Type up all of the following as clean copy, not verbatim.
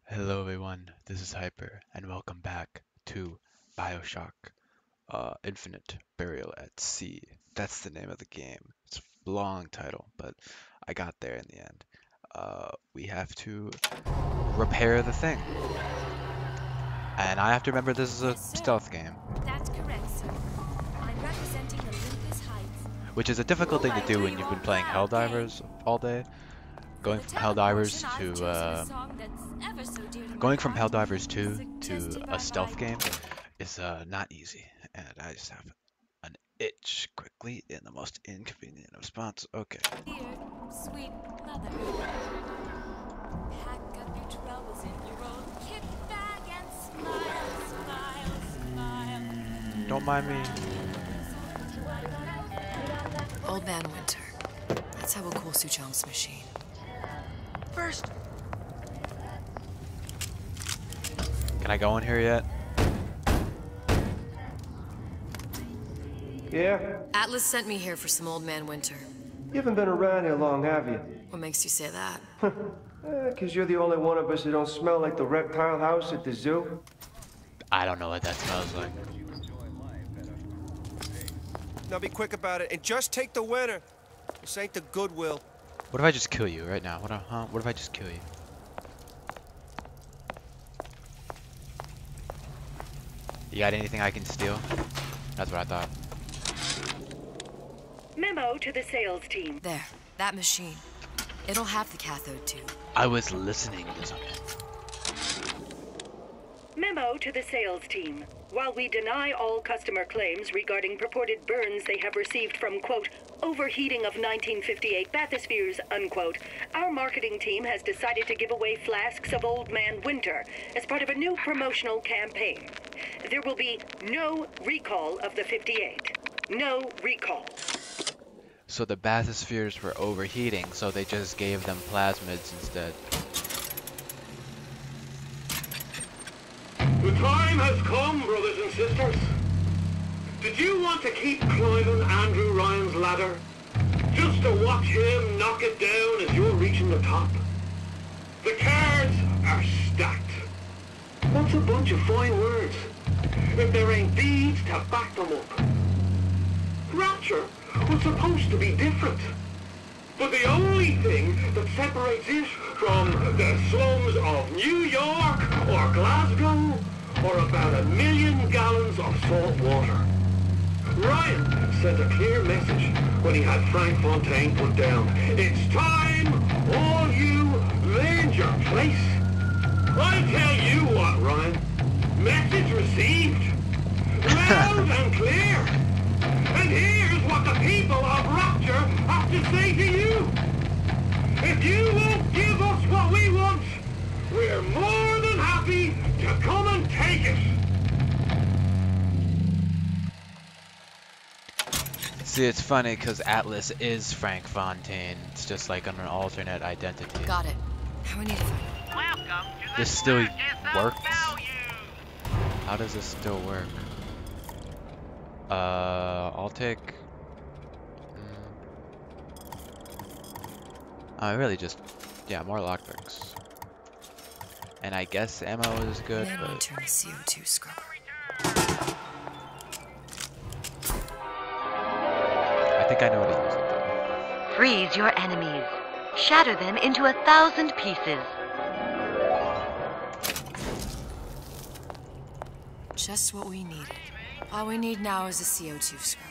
Hello everyone, this is Hyper, and welcome back to BioShock Infinite Burial at Sea. That's the name of the game. It's a long title, but I got there in the end. We have to repair the thing. And I have to remember this is a Yes, sir. stealth game, That's correct, sir. I'm representing Olympus Heights. which is a difficult thing to do when you've been playing Helldivers all day. For Going the from talent Helldivers portion, I've to chosen a song that's ever so dear to my going from heart, Helldivers 2 to suggested a by stealth my game is not easy, and I just have an itch quickly in the most inconvenient of spots. Okay. dear, sweet mother. Pack up your troubles in your old kit bag and smile, smile, smile. Don't mind me. Old Man Winter. That's how we'll call Suchong's machine. First, Can I go in here yet? Yeah? Atlas sent me here for some Old Man Winter. You haven't been around here long, have you? What makes you say that? 'Cause you're the only one of us who don't smell like the reptile house at the zoo. I don't know what that smells like. now be quick about it and just take the winner. This ain't the Goodwill. What if I just kill you right now? What if I just kill you? You got anything I can steal? That's what I thought. Memo to the sales team. There. That machine. It'll have the cathode tube. I was listening to something. Memo to the sales team. While we deny all customer claims regarding purported burns they have received from, quote, overheating of 1958 bathyspheres, unquote, our marketing team has decided to give away flasks of Old Man Winter as part of a new promotional campaign. There will be no recall of the 58. No recall. So the bathyspheres were overheating, so they just gave them plasmids instead. The time has come, brothers and sisters. Did you want to keep climbing Andrew Ryan's ladder? Just to watch him knock it down as you're reaching the top? The cards are stacked. What's a bunch of fine words if there ain't deeds to back them up? Rapture was supposed to be different. But the only thing that separates it from the slums of New York or Glasgow or about 1 million gallons of salt water. Ryan sent a clear message when he had Frank Fontaine put down. It's time all you learned your place. I tell you what, Ryan. Message received. Loud and clear. And here's what the people of Rapture have to say to you. If you won't give us what we want, we're more than happy to come and take it. See, it's funny because Atlas is Frank Fontaine. It's just like an alternate identity. Got it. Now we need to find him. Welcome to the This still Circus of works? Value. How does this still work? I'll take... I really just... Yeah, more lockpicks. And I guess ammo is good, Now but... turn the CO2 scrubber. I think I know what to use it though. Freeze your enemies. Shatter them into 1,000 pieces. Just what we needed. All we need now is a CO2 scrubber.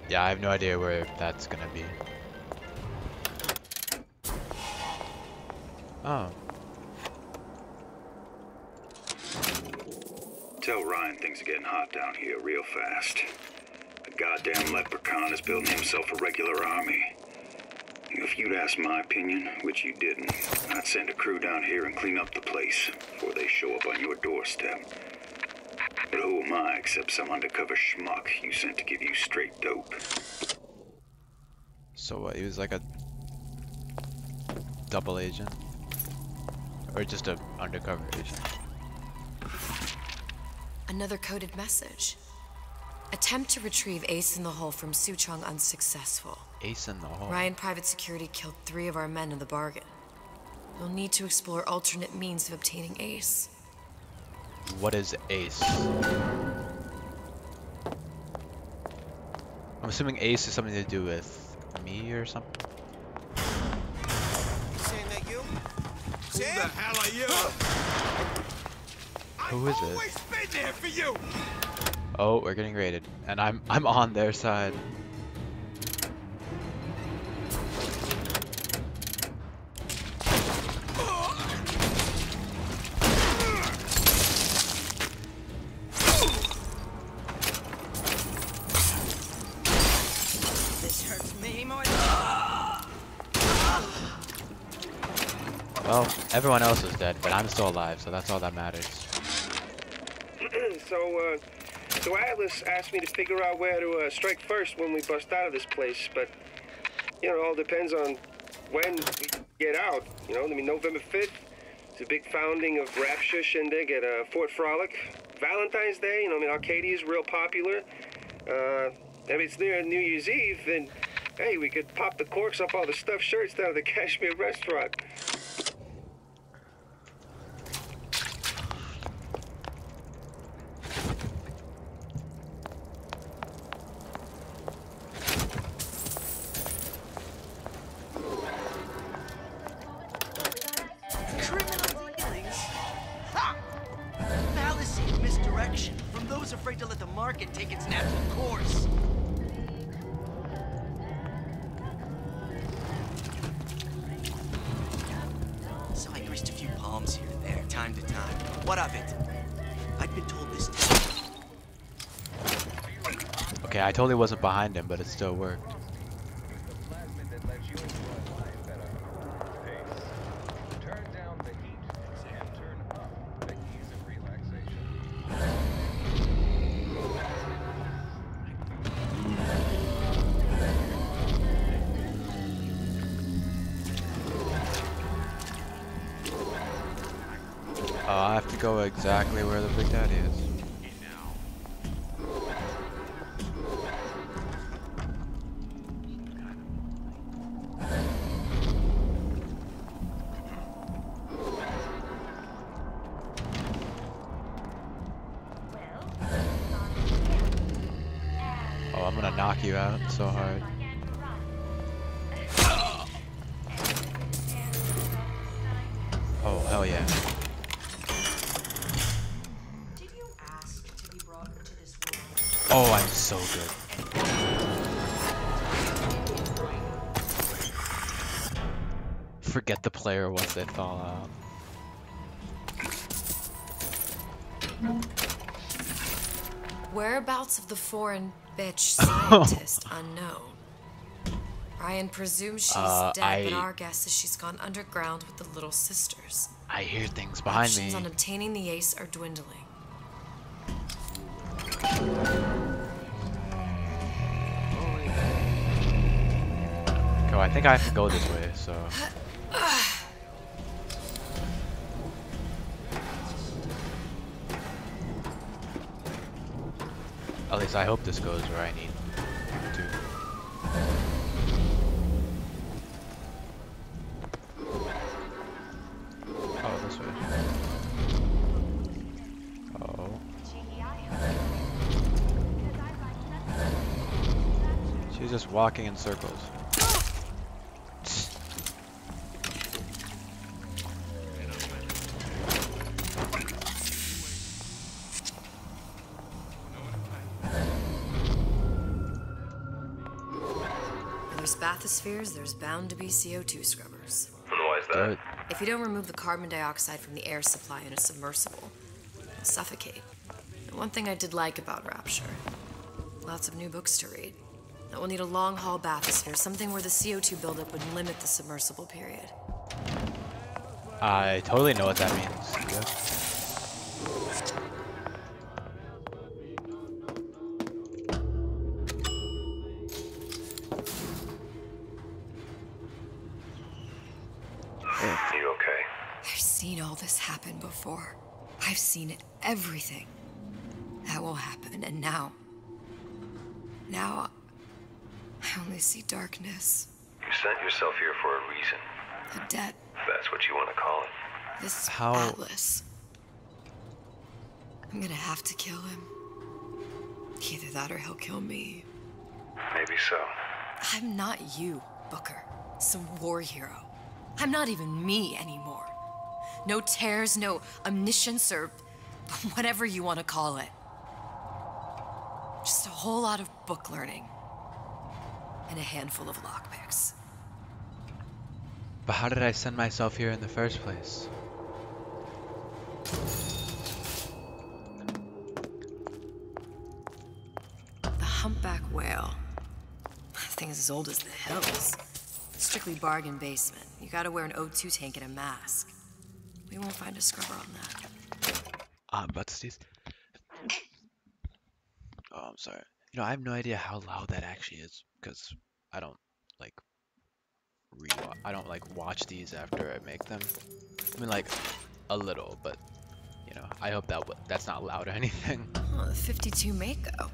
Yeah, I have no idea where that's gonna be. Oh. Tell Ryan things are getting hot down here real fast. The goddamn leprechaun is building himself a regular army. If you'd asked my opinion, which you didn't, I'd send a crew down here and clean up the place before they show up on your doorstep. But who am I except some undercover schmuck you sent to give you straight dope? So what, he was like a... double agent? Or just a undercover agent? Another coded message. Attempt to retrieve Ace in the Hole from Suchong unsuccessful. Ace in the hole. Ryan Private Security killed 3 of our men in the bargain. you'll need to explore alternate means of obtaining Ace. What is Ace? I'm assuming Ace is something to do with me or something. Saying that you? Who the hell are you? Who is I've it? always been there for you. Oh, we're getting raided, and I'm on their side. This hurts me more. Well, everyone else is dead, but I'm still alive, so that's all that matters. So Atlas asked me to figure out where to strike first when we bust out of this place, but, you know, it all depends on when we get out. You know, I mean, November 5th, it's a big founding of Rapture Shindig at Fort Frolic. Valentine's Day, you know, I mean, Arcadia is real popular. If it's near New Year's Eve, then, hey, we could pop the corks off all the stuffed shirts down at the Kashmir restaurant. Criminal dealings? Ha! Fallacy and misdirection from those afraid to let the market take its natural course. So I greased a few palms here and there, time to time. What of it? I've been told this. Okay, I totally wasn't behind him, but it still worked. I have to go exactly where the Big Daddy is. Oh, I'm gonna knock you out so hard. Oh, hell yeah. Oh, I'm so good. Forget the player once they fall out. Whereabouts of the foreign bitch scientist unknown. Ryan presumes she's dead, but our guess is she's gone underground with the Little Sisters. I hear things behind Options me. on obtaining the Ace are dwindling. Oh, I think I have to go this way, so. At least I hope this goes where I need to. Oh, this way. Oh. She's just walking in circles. There's bathyspheres, there's bound to be CO2 scrubbers. Why is that? If you don't remove the carbon dioxide from the air supply in a submersible, you'll suffocate. And one thing I did like about Rapture, lots of new books to read. That we'll need a long-haul bathysphere, something where the CO2 buildup would limit the submersible period. I totally know what that means. Yep. You okay? I've seen all this happen before. I've seen everything that will happen, and now I only see darkness. You sent yourself here for a reason. A debt That's what you want to call it. This How- Atlas. I'm gonna have to kill him. Either that or he'll kill me. Maybe so. I'm not you, Booker. Some war hero. I'm not even me anymore. No tears, no omniscience, or whatever you want to call it. Just a whole lot of book learning. And a handful of lockpicks. But how did I send myself here in the first place? The humpback whale. That thing is as old as the hills. Strictly bargain basement. You gotta wear an O2 tank and a mask. We won't find a scrubber on that. But Steve. Oh, I'm sorry. You know, I have no idea how loud that actually is because I don't like I don't like watch these after I make them. I mean, like a little, but you know, I hope that that's not loud or anything. Oh, the 52 Mako.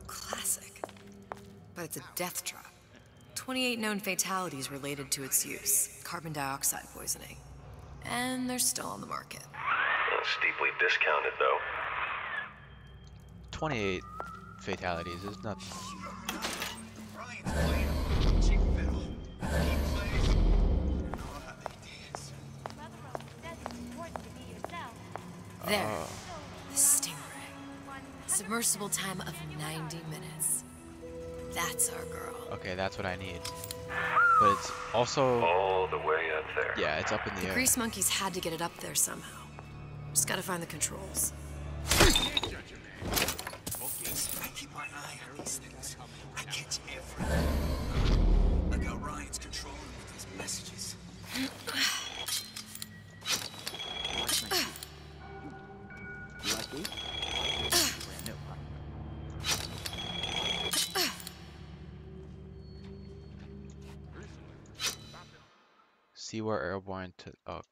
Classic. But it's a death trap. 28 known fatalities related to its use. Carbon dioxide poisoning. And they're still on the market. Steeply discounted, though. 28 fatalities is nothing. There. The Stingray. Submersible time of 90 minutes. That's our girl. Okay, that's what I need. But it's also all the way up there. Yeah, it's up in the The air. grease monkeys had to get it up there somehow. Just gotta find the controls. I keep my eye on these things. I catch everything. Look how Ryan's controlling with these messages. See where airborne to. Oh.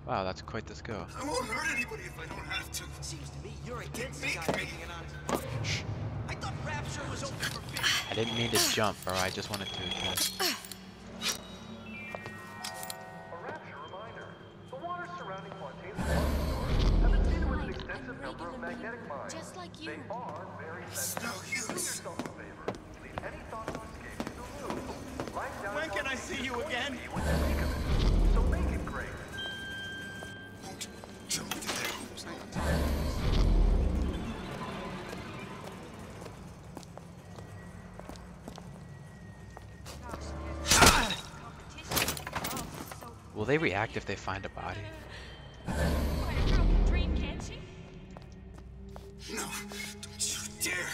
Wow, that's quite the skill. I won't hurt anybody if I don't have to. Seems to me you're against the guy making an honest buck. I thought Rapture was open for business. I didn't mean to jump, bro. I just wanted to. A Rapture reminder. The waters surrounding Fontaine's department store have been seeded with an extensive number of magnetic mines. Just like you. They are very sensitive. No use. Do yourself a favor. Leave any thoughts of escape to the room. Life down When can I see you again? what you make of it. So make it great. Won't jump through their hoops. Will they react if they find a body? Quite a broken dream, can't she? No, don't you dare.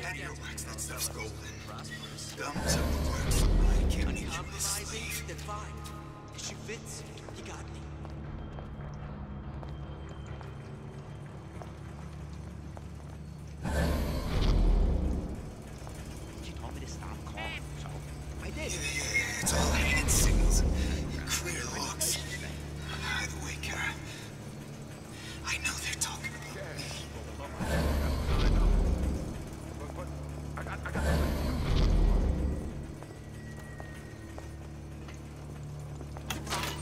Daddy wax, that stuff's golden. Thumbs up the works. I can't need you in this sleeve. Then fine. If she fits, you got me. She told me to stop calling, so I did. Yeah, it's all hand signals. Clear looks. Either way, Kara, I know they're talking about me.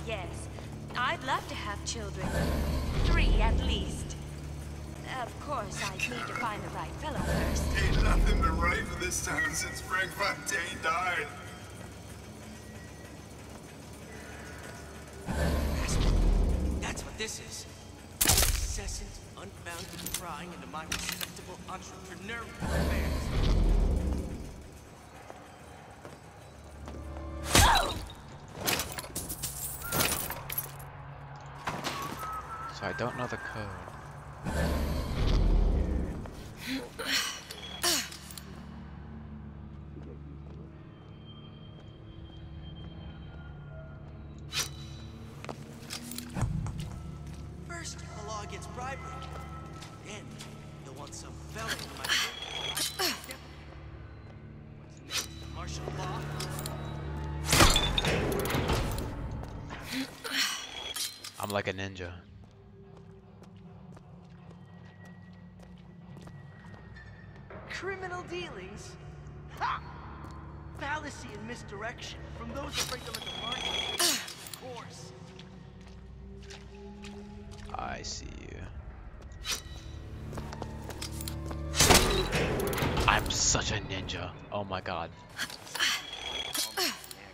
Yes. I'd love to have children. 3 at least. Of course, I'd need to find the right fellow first. Ain't nothing been right for this town since Frank Fontaine died. That's what this is. Incessant, unbounded prying into my respectable entrepreneurial affairs. So I don't know the code. First, the law against bribery. Then, you'll want some fella in my What's next? Martial law? I'm like a ninja. Criminal dealings? Ha! Fallacy and misdirection from those afraid to let the market take its course. I see you. I'm such a ninja. Oh my god.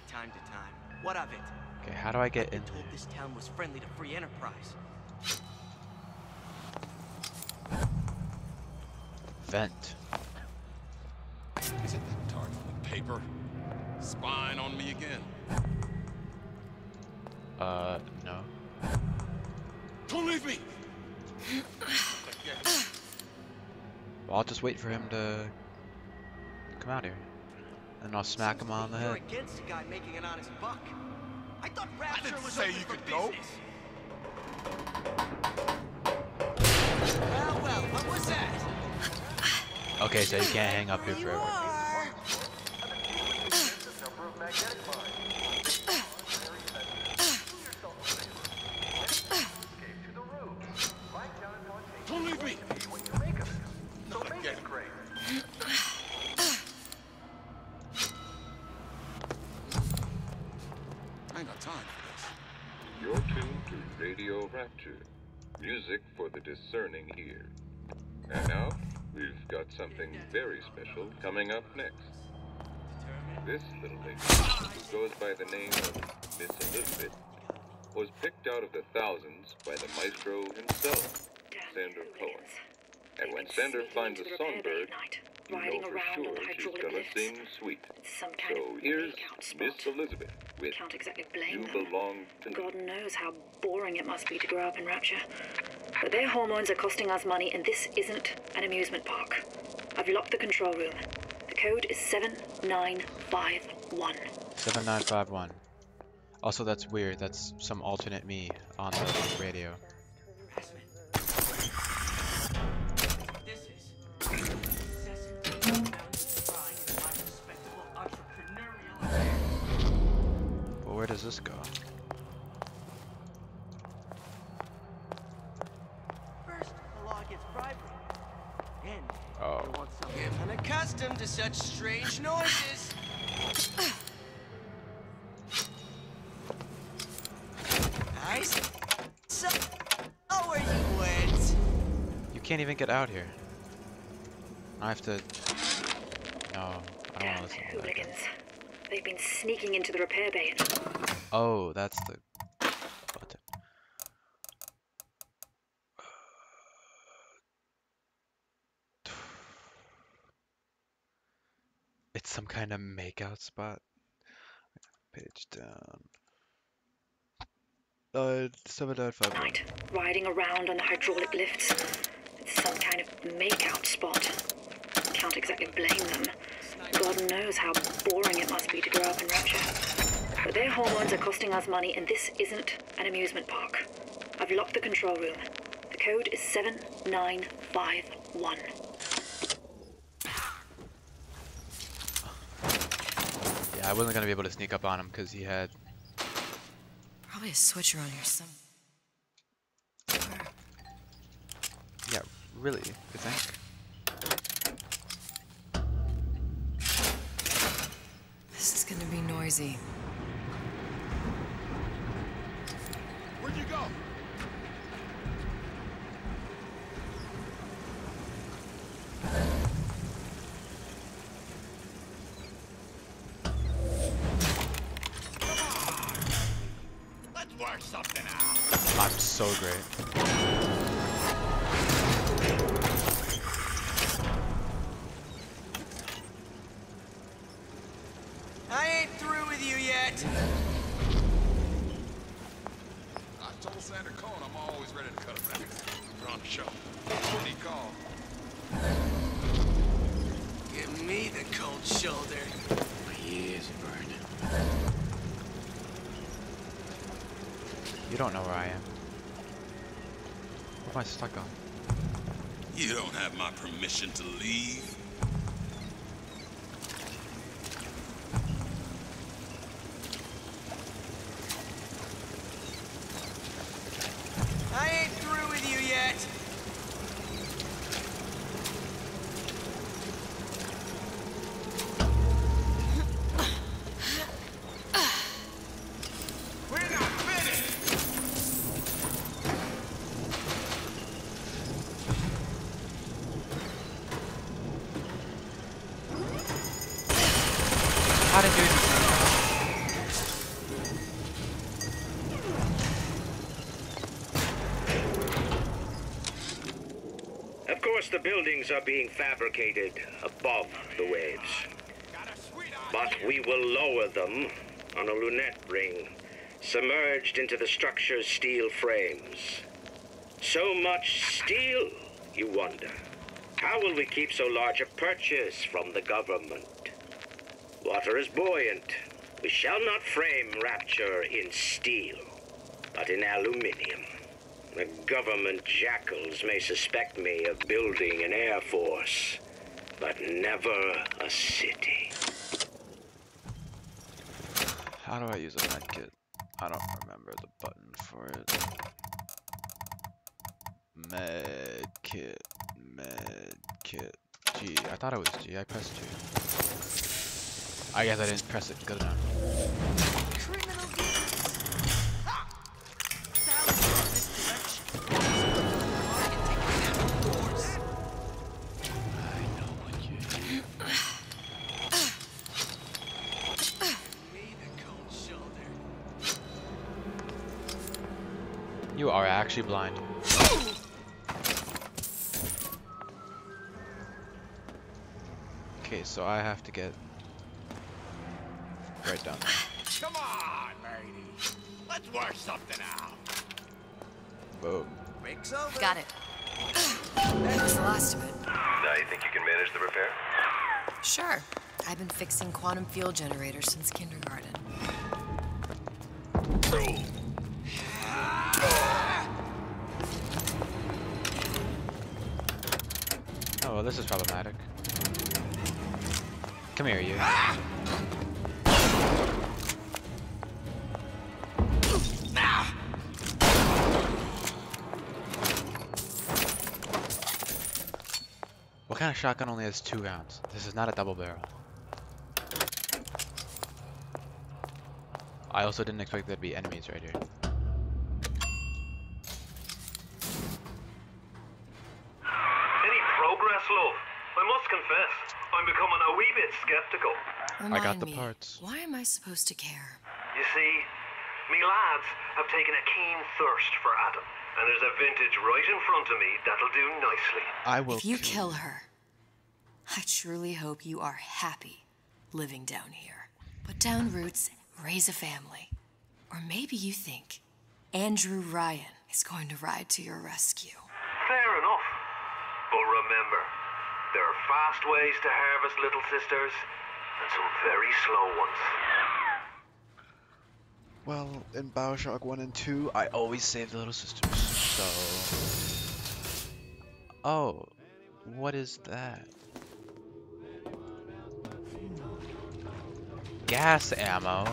Time to time. What of it? Okay, how do I get I've been in told there? this town was friendly to free enterprise. Vent. Is it that tart on the paper? Spying on me again? No. Don't leave me! Well, I'll just wait for him to come out here. And I'll smack him on the You're head. against a guy making an honest buck. I thought I Rapture didn't was say open you for could go. business. Well, what was that? Okay, so you can't hang up here forever. Don't leave me! Not again. I ain't got time for this. You're tuned to Radio Rapture, music for the discerning ear. And now, we've got something very special coming up next. This little lady, who goes by the name of Miss Elizabeth, was picked out of the thousands by the maestro himself, Sander Cohen. And when Sander finds a songbird, you know for sure she's gonna sing sweet. So here's Miss Elizabeth with Can't exactly blame You them. Belong to Me. God knows how boring it must be to grow up in Rapture. But their hormones are costing us money, and this isn't an amusement park. I've locked the control room. The code is 7951. 7951. Also, that's weird. That's some alternate me on the radio. This is incessant bound grind in my respectable entrepreneurial affair. But where does this go? First, the law gets bribery. Then, Oh. you want something unaccustomed to such strange noises. Nice. So, where you went? You can't even get out here. I have to... No, I don't want to Damn listen to that. hooligans. They've been sneaking into the repair bay. Oh, that's the button. It's some kind of makeout spot. Page down. 7951. Night, riding around on the hydraulic lifts. It's some kind of makeout spot. Can't exactly blame them. God knows how boring it must be to grow up in Rapture. But their hormones are costing us money, and this isn't an amusement park. I've locked the control room. The code is 7951. Yeah, I wasn't gonna be able to sneak up on him because he had... Probably a switch around here somewhere. Yeah, really, you think? This is gonna be noisy. Where'd you go? Let's work something out. I'm so great. I ain't through with you yet. I told Sander Cohen I'm always ready to cut a record. We're on the show. Any call? Give me the cold shoulder. My ears are burning. You don't know where I am. Where am I stuck on? You don't have my permission to leave. I ain't through with you yet. Of course, the buildings are being fabricated above the waves. But we will lower them on a lunette ring, submerged into the structure's steel frames. So much steel, you wonder. How will we keep so large a purchase from the government? Water is buoyant. We shall not frame Rapture in steel, but in aluminium. The government jackals may suspect me of building an air force, but never a city. How do I use a medkit? I don't remember the button for it. Medkit. Medkit. G. I thought it was G. I pressed G. I guess I didn't press it good enough. Criminal games. Ha! I know what you do. You are actually blind. Okay, so I have to get right down there. Come on, lady. Let's work something out. Boom. Break's over. Got it. That was the last of it. Now you think you can manage the repair? Sure. I've been fixing quantum field generators since kindergarten. Oh, well, this is problematic. Come here, you. What kind of shotgun only has 2 rounds? This is not a double barrel. I also didn't expect there to be enemies right here. Any progress, love? I must confess, I'm becoming a wee bit skeptical. Remind I got the me, parts. why am I supposed to care? You see, me lads have taken a keen thirst for Adam, and there's a vintage right in front of me that'll do nicely. I will. If you kill her, I truly hope you are happy living down here. Put down roots, raise a family. Or maybe you think Andrew Ryan is going to ride to your rescue. Fair enough. But remember, there are fast ways to harvest little sisters, and some very slow ones. Well, in BioShock 1 and 2, I always save the little sisters. So. Oh, what is that? Gas ammo.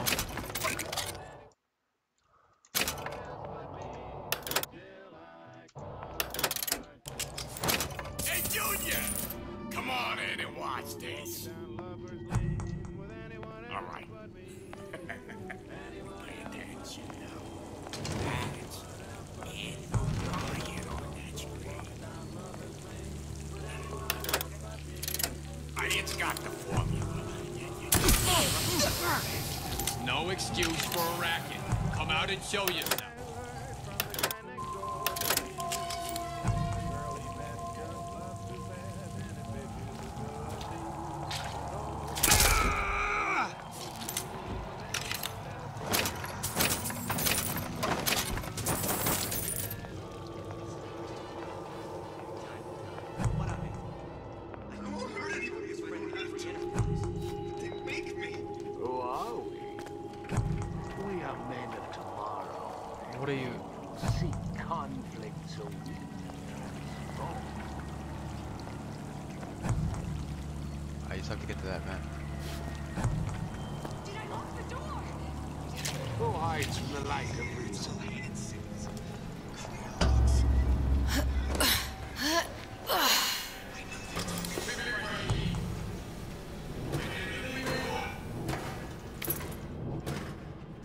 Hey, Junior! Come on in and watch this. All right. Pay attention now. That's it. Ryan on that screen. It's got the formula. No excuse for a racket. Come out and show yourself. What are you? See conflict so I just have to get to that vent. Did I lock the door? Who hides from the light of reason?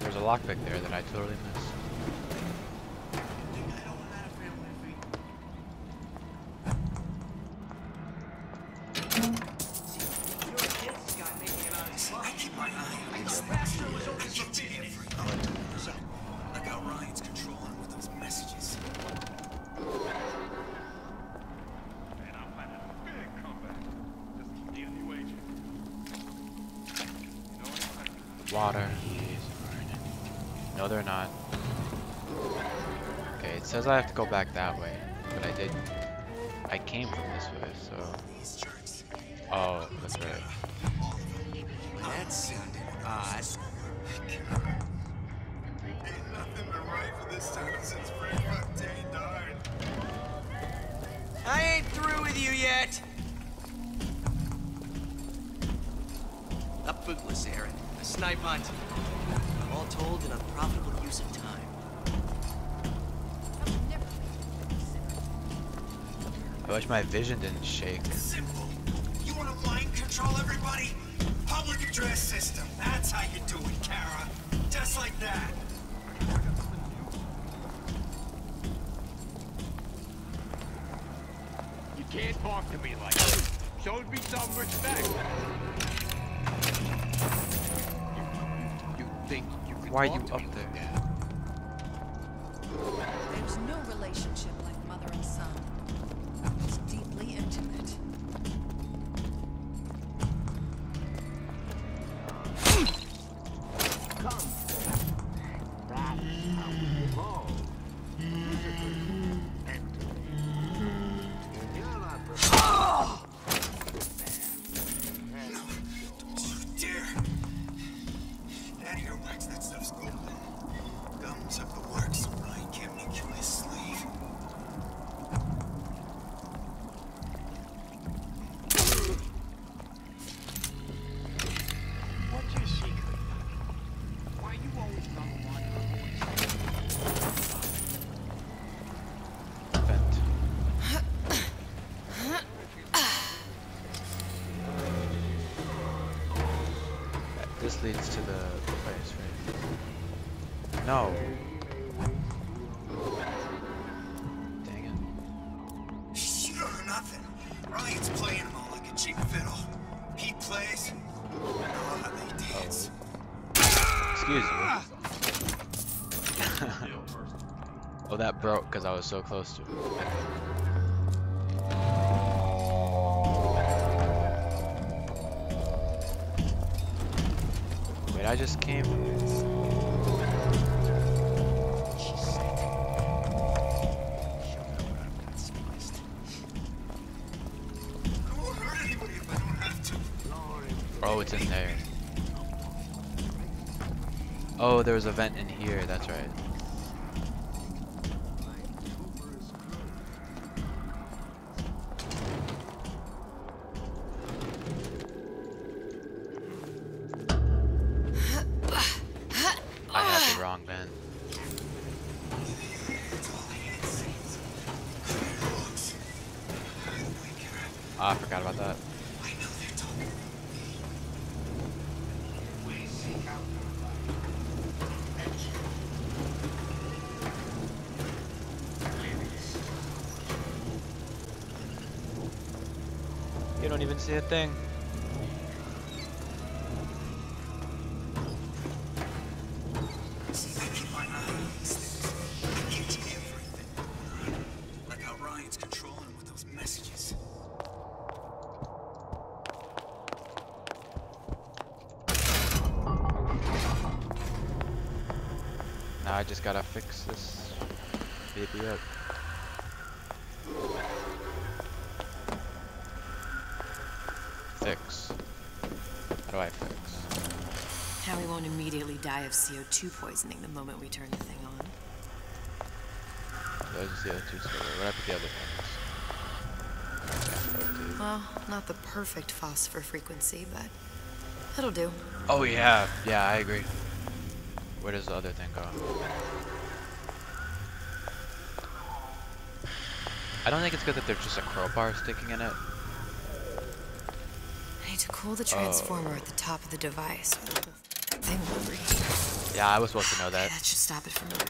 There's a lockpick there that I totally missed. I keep my eye on these things. I get to every door. Look how Ryan's controlling with those messages. water. No, they're not. Okay, it says I have to go back that way, but I didn't. I came from this way, so. Oh, that's right. That sounded odd. Ain't nothing been right for this town since Frank Fontaine died. I ain't through with you yet. A bootless errand, a snipe hunt. All told, an unprofitable use of time. I wish my vision didn't shake. Simple. You want to mind control everybody? Public address system. That's how you do it, Kara. Just like that. You can't talk to me like that. Show me some respect. You think you can Why are talk you to up me there? like that? There's no relationship like mother and son. It's deeply intimate. Come. That's how we evolve. Physically, mentally. You're not prepared. No, don't you dare. That earwax, that stuff's golden. Gums up the works so Ryan can't make you his slave. What's your secret? Why you always number one? Vent. This leads to the place, right? No. Dang it. You don't know nothing. Ryan's playing them all like a cheap fiddle. He plays, oh, they dance. Excuse me. Oh, that broke because I was so close to it. Wait, I just came. Oh, it's in there. Oh, there was a vent in here, that's right. I had the wrong vent. Oh, I forgot about that. You don't even see a thing. See, I keep my eye on these things. They catch everything. Like how Ryan's controlling him with those messages. Now I just gotta fix this baby up. Fix. How do I fix? How we won't immediately die of CO2 poisoning the moment we turn the thing on. Those are CO2 server. What happened to the other things? Well, not the perfect phosphor frequency, but it'll do. Oh yeah, yeah, I agree. Where does the other thing go? I don't think it's good that there's just a crowbar sticking in it. I need to cool the transformer at the top of the device, or the whole thing will reach. Yeah, I was supposed to know that. That should stop it from moving.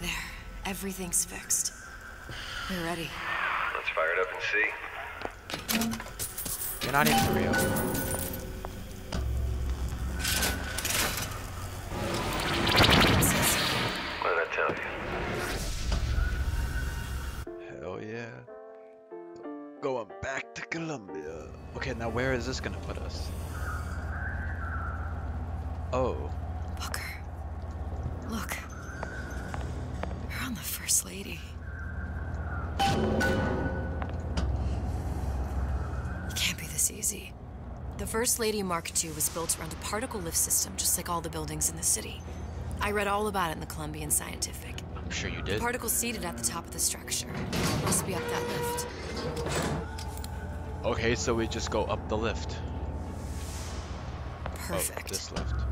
There, everything's fixed. We're ready. Let's fire it up and see. You're not even real. What did I tell you? Hell yeah. Going back to Colombia. Okay, now where is this gonna put us? Oh. Booker. Look. You're on the First Lady. It can't be this easy. The First Lady Mark II was built around a particle lift system, just like all the buildings in the city. I read all about it in the Columbian Scientific. I'm sure you The did. particle's seated at the top of the structure. Must be up that lift. Okay, so we just go up the lift. Perfect. Oh, this lift. Seems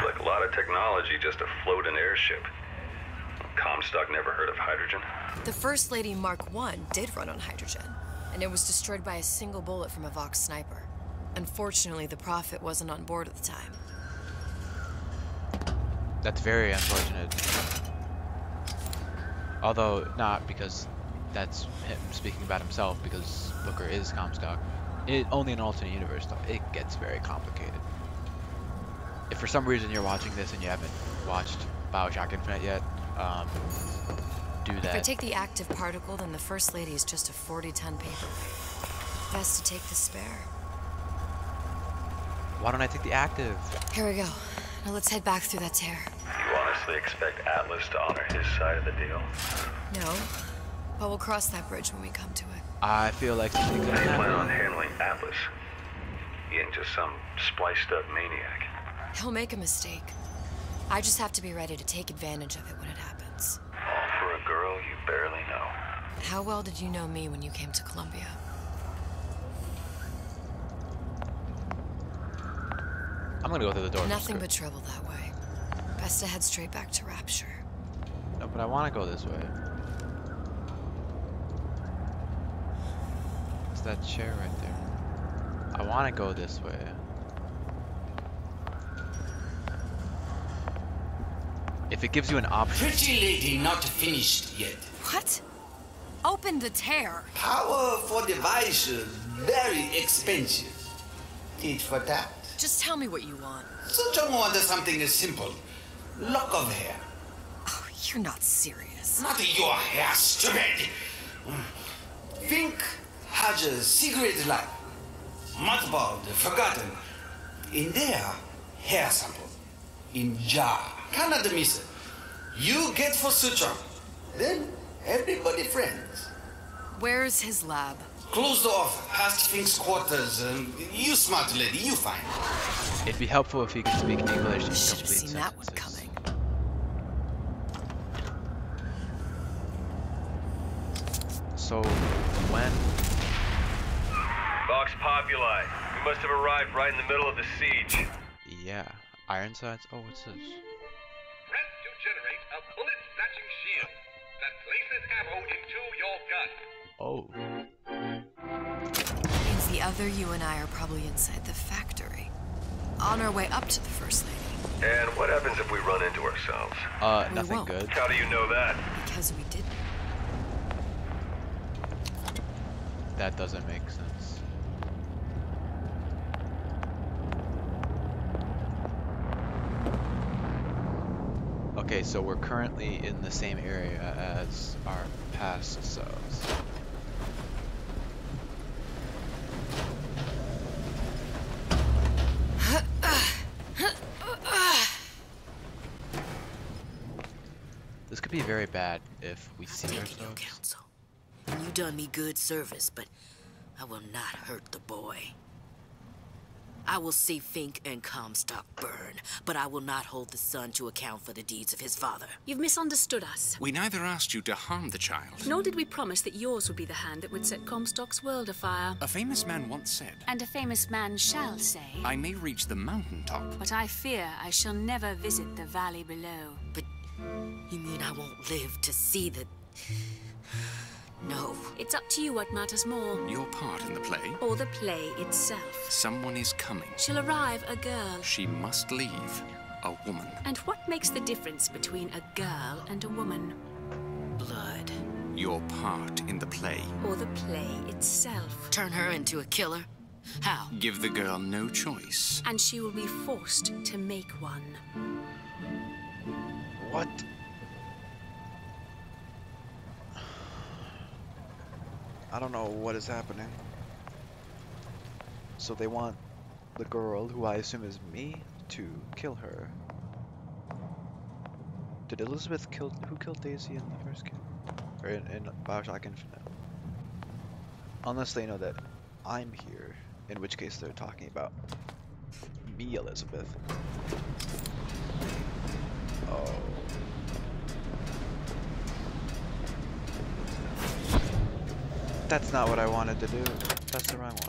like a lot of technology just to float an airship. Comstock never heard of hydrogen? The First Lady Mark I did run on hydrogen, and it was destroyed by a single bullet from a Vox sniper. Unfortunately, the Prophet wasn't on board at the time. That's very unfortunate. Although, not because that's him speaking about himself, because Booker is Comstock. Only in an alternate universe, though, it gets very complicated. If for some reason you're watching this and you haven't watched BioShock Infinite yet, do that. If I take the active particle, then the First Lady is just a 40-ton paperweight. Best to take the spare. Why don't I take the active? Here we go. Now let's head back through that tear. You honestly expect Atlas to honor his side of the deal? No, but we'll cross that bridge when we come to it. I feel like something could How do you plan on happen. handling Atlas? He ain't just some spliced-up maniac. He'll make a mistake. I just have to be ready to take advantage of it when it happens. All for a girl you barely know. How well did you know me when you came to Columbia? I'm gonna go through the door. Nothing but trouble that way. Best to head straight back to Rapture. No, but I want to go this way. It's that chair right there. I want to go this way. If it gives you an option. Pretty lady not finished yet. What? Open the tear. Power for device very expensive. Need for that? Just tell me what you want. Such a want something simple. Lock of hair. Oh, you're not serious. Not your hair, stupid. Think has a secret life. Mothballed, forgotten. In there, hair sample. In jar. Cannot miss it. You get for suture. Then everybody friends. Where's his lab? Closed off, past Fink's quarters. You smart lady, you fine. It'd be helpful if you could speak English in Should have complete seen that one sentences. coming. So, when? Vox Populi. We must have arrived right in the middle of the siege. Yeah. Ironsides? Oh, what's this? Press to generate a bullet-snatching shield that places ammo into your gun. Oh. Means the other you and I are probably inside the factory. On our way up to the First Lady. And what happens if we run into ourselves? We Nothing won't. good. How do you know that? Because we didn't. That doesn't make sense. Okay, so we're currently in the same area as our past selves. This could be very bad if we see Taking ourselves. your counsel. And you done me good service, but I will not hurt the boy. I will see Fink and Comstock burn, but I will not hold the son to account for the deeds of his father. You've misunderstood us. We neither asked you to harm the child. Nor did we promise that yours would be the hand that would set Comstock's world afire. A famous man once said, And a famous man shall say, I may reach the mountaintop. but I fear I shall never visit the valley below. But you mean I won't live to see the... No. It's up to you what matters more. Your part in the play. Or the play itself. Someone is coming. She'll arrive a girl. She must leave. A woman. And what makes the difference between a girl and a woman? Blood. Your part in the play. Or the play itself. Turn her into a killer? How? Give the girl no choice. And she will be forced to make one. What? I don't know what is happening. So they want the girl, who I assume is me, to kill her. Did Elizabeth kill... Who killed Daisy in the first game? Or in BioShock Infinite? Unless they know that I'm here, in which case they're talking about me, Elizabeth. Oh. That's not what I wanted to do. That's the wrong one.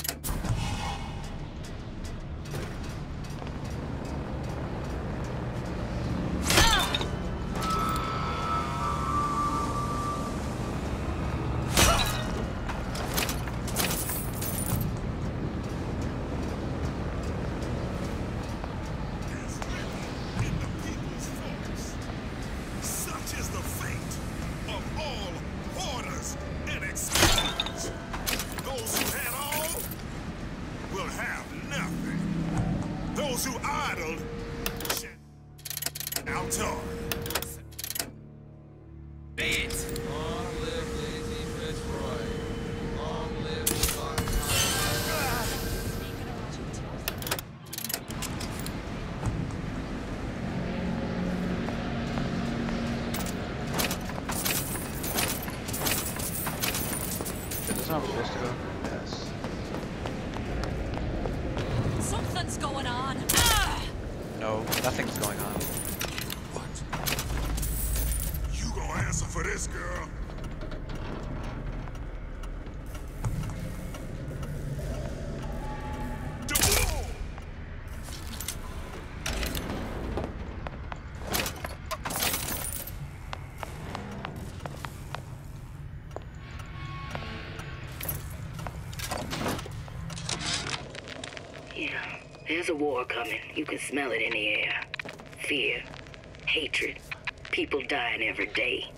Such is the fate of all hoarders and explorers. Those who had all will have nothing. Those who idled shall toil. Long live Daisy Fitzroy. Long live Scott. Is this not where we're supposed to go? Yes. Something's going on. No, nothing's going on. You gonna answer for this, girl? Yeah, there's a war coming. You can smell it in the air. Fear, hatred, people dying every day.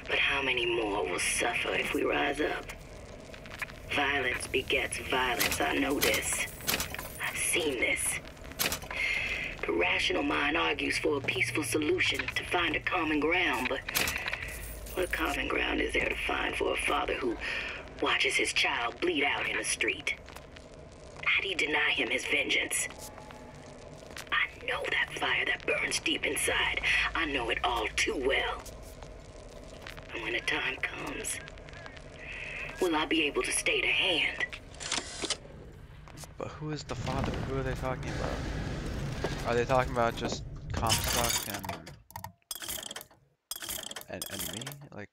But how many more will suffer if we rise up? Violence begets violence, I know this. I've seen this. The rational mind argues for a peaceful solution to find a common ground, but what common ground is there to find for a father who watches his child bleed out in the street? How do you deny him his vengeance? I know that fire that burns deep inside. I know it all too well. And when the time comes, will I be able to stay to hand? But who is the father? Who are they talking about? Are they talking about just Comstock and me? Like,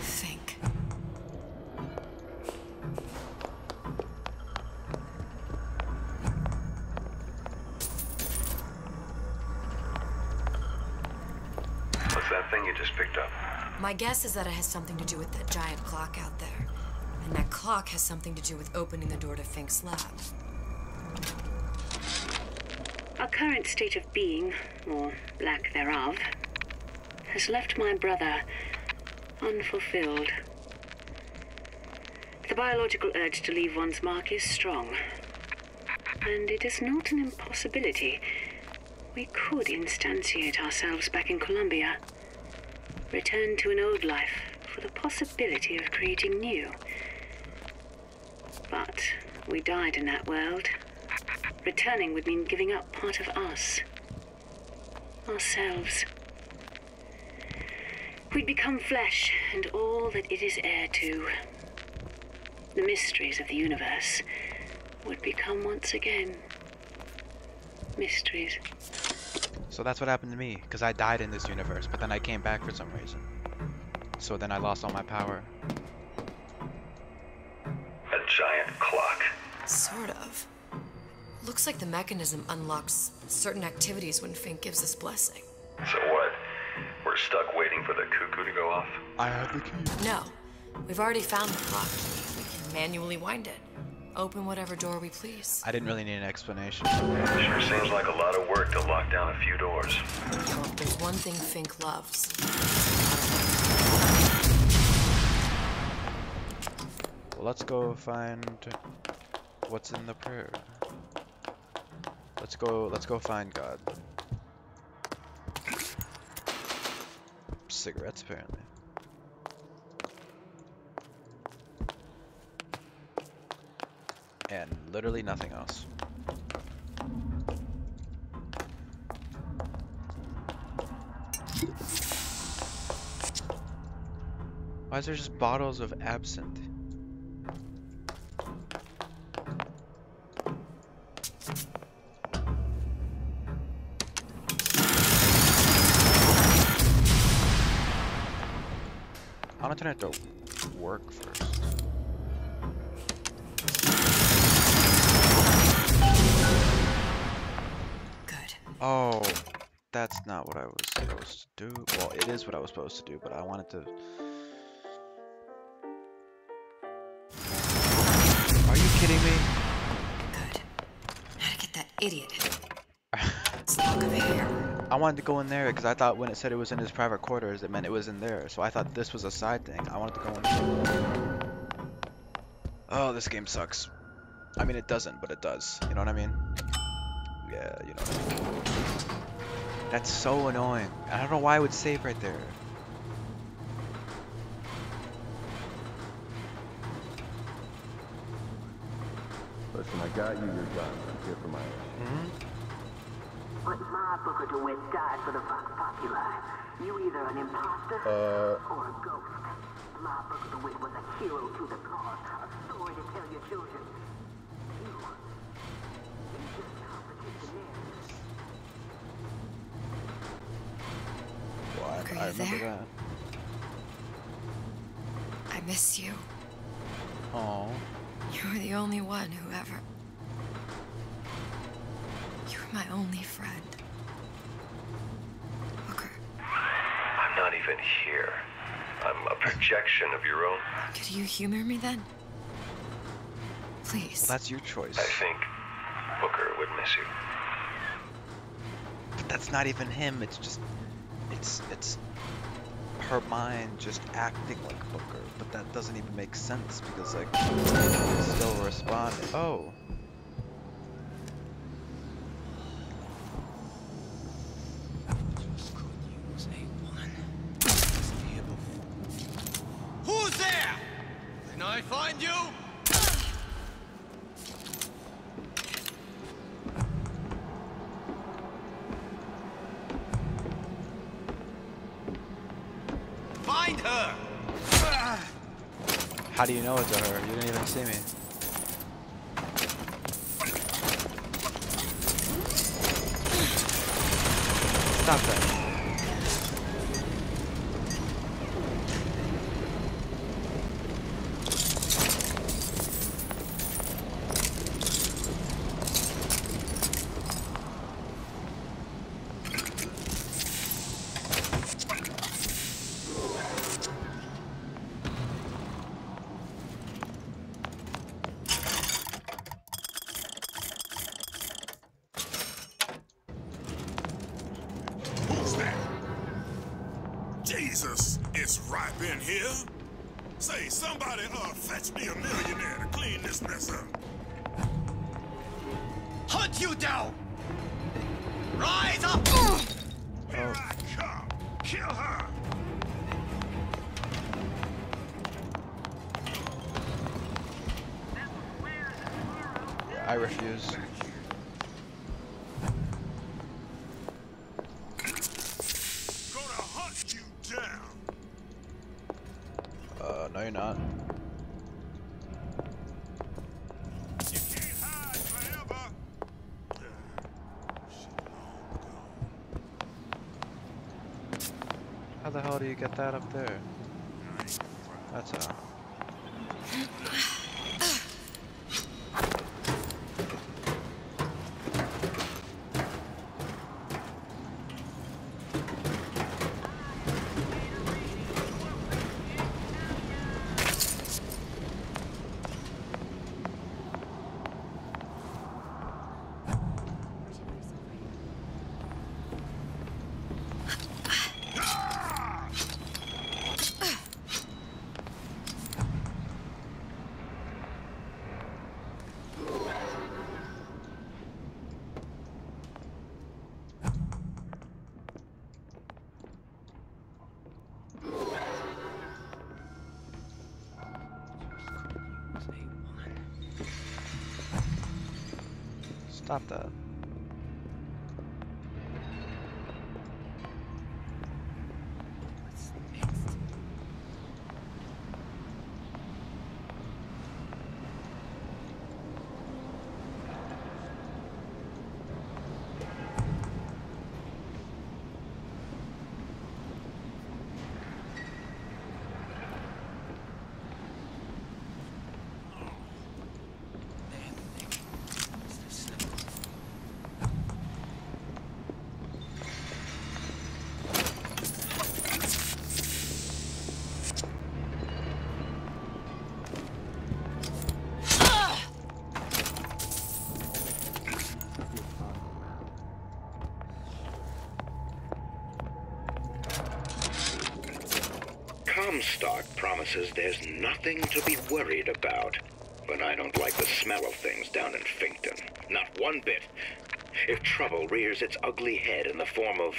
Think. What's that thing you just picked up? My guess is that it has something to do with that giant clock out there. And that clock has something to do with opening the door to Fink's lab. Our current state of being, or lack thereof, has left my brother unfulfilled. The biological urge to leave one's mark is strong. And it is not an impossibility. We could instantiate ourselves back in Columbia. Return to an old life for the possibility of creating new. But we died in that world. Returning would mean giving up part of us. Ourselves. We'd become flesh and all that it is heir to. The mysteries of the universe would become once again mysteries. so that's what happened to me, because I died in this universe, but then I came back for some reason. So then I lost all my power. A giant clock. Sort of. Looks like the mechanism unlocks certain activities when Fink gives his blessing. So what? We're stuck waiting for the cuckoo to go off? I have the key. No. We've already found the clock. We can manually wind it. open whatever door we please. I didn't really need an explanation. Sure seems like a lot of work to lock down a few doors. Well, if there's one thing Fink loves. Well, let's go find what's in the prayer. Let's go find God. Cigarettes, apparently. And literally nothing else. Why is there just bottles of absinthe? I want to turn it to work first. Good. Oh, that's not what I was supposed to do. Well, it is what I was supposed to do, but I wanted to... Are you kidding me? Good. How to get that idiot? Let's look over here. I wanted to go in there because I thought when it said it was in his private quarters, it meant it was in there. So I thought this was a side thing. I wanted to go in there. Oh, this game sucks. I mean, it doesn't, but it does. You know what I mean? Yeah, you know what I mean. That's so annoying. I don't know why I would save right there. Listen, I got you your gun. I'm here for my ass. But my Booker DeWitt died for the Vox Populi. You either an imposter or a ghost. My Booker DeWitt was a hero to the cause, a story to tell your children. You just complicate the narrative. Well, Booker, I you remember there? that. I miss you. Oh. You were the only one who ever... You were my only friend. Booker. I'm not even here. I'm a projection of your own. Could you humor me then? Please. Well, that's your choice. I think Booker would miss you. But that's not even him. It's just... It's her mind just acting like Booker. But that doesn't even make sense because, like, it's still responding. Oh. Who's there? Can I find you? Find her! How do you know it's her? You didn't even see me. Stop that. Who's that? Jesus, it's ripe in here. Say, somebody fetch me a millionaire to clean this mess up. Hunt you down! Rise up! Here I come. Kill her. I refuse. Gonna hunt you down. No you're not. You can't hide forever. How the hell do you get that up there? That's a... Stop that. Comstock promises there's nothing to be worried about. But I don't like the smell of things down in Finkton. Not one bit. If trouble rears its ugly head in the form of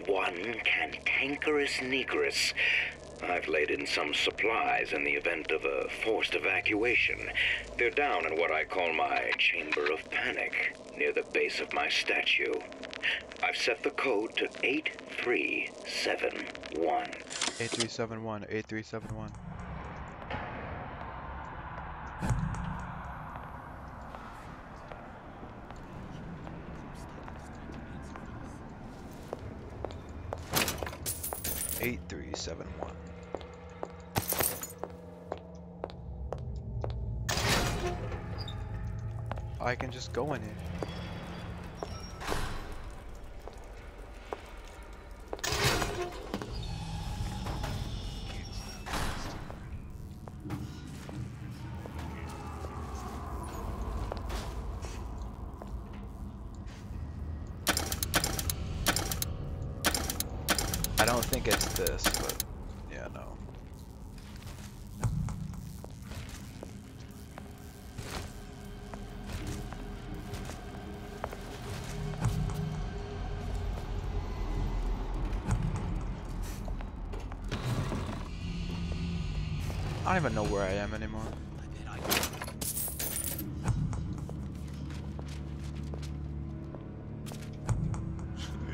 one cantankerous negress, I've laid in some supplies in the event of a forced evacuation. They're down in what I call my chamber of panic, near the base of my statue. I've set the code to 8371. 8371, 8371. I can just go in here. I don't think it's this, but yeah, no. I don't even know where I am anymore.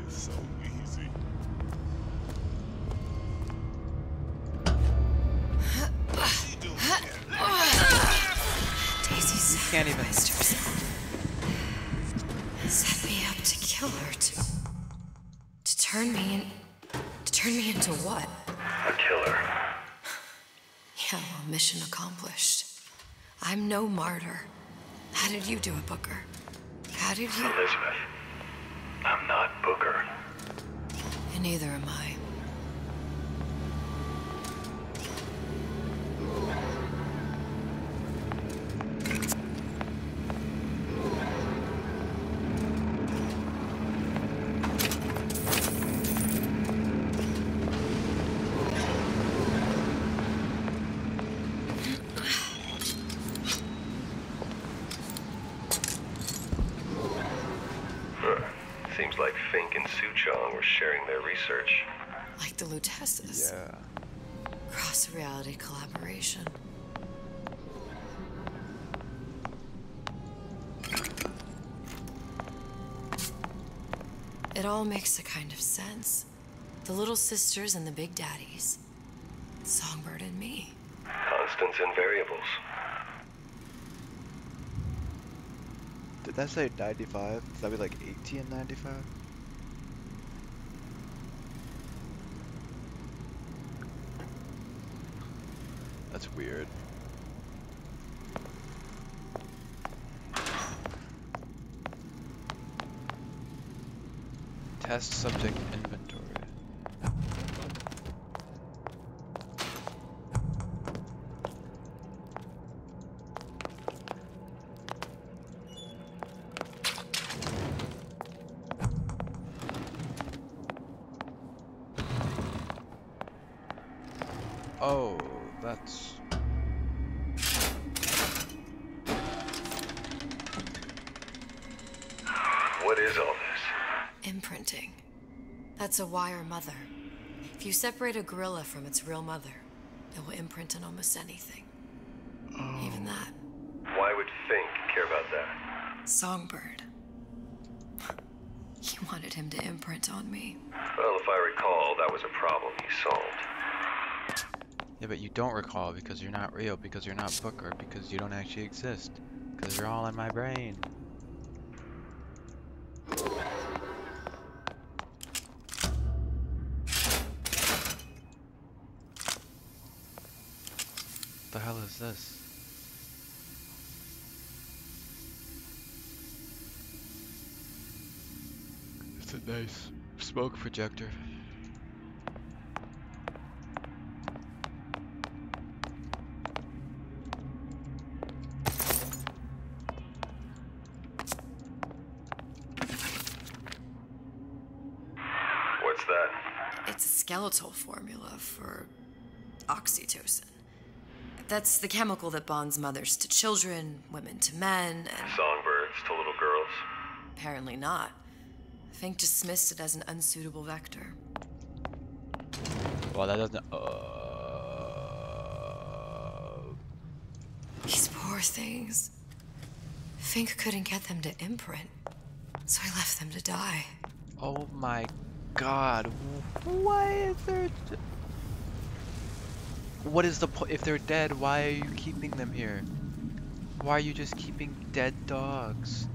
It's so easy. Daisy can't even. sacrificed herself. Set me up to kill her, to turn me into what? A killer. Yeah, well, mission accomplished. I'm no martyr. How did you do it, Booker? How did you? Elizabeth, I'm not Booker. And neither am I. Seems like Fink and Suchong were sharing their research. Like the Lutesses. Yeah. Cross-reality collaboration. It all makes a kind of sense. The little sisters and the big daddies. Songbird and me. Constants and variables. Did that say 95? Does that be like 80 and 95? That's weird. Test subject inventory. Oh, that's... What is all this? Imprinting. That's a wire mother. If you separate a gorilla from its real mother, it will imprint on almost anything. Even that. Why would Fink care about that? Songbird. He wanted him to imprint on me. Well, if I recall, that was a problem he solved. Yeah, but you don't recall because you're not real, because you're not Booker, because you don't actually exist. Because you're all in my brain. What the hell is this? It's a nice smoke projector. What's that? It's a skeletal formula for oxytocin. That's the chemical that bonds mothers to children, women to men, and... Songbirds to little girls? Apparently not. Fink dismissed it as an unsuitable vector. Well, that doesn't... These poor things. Fink couldn't get them to imprint, so I left them to die. Oh my god. Why is there... What is the point? If they're dead, why are you keeping them here? Why are you just keeping dead dogs?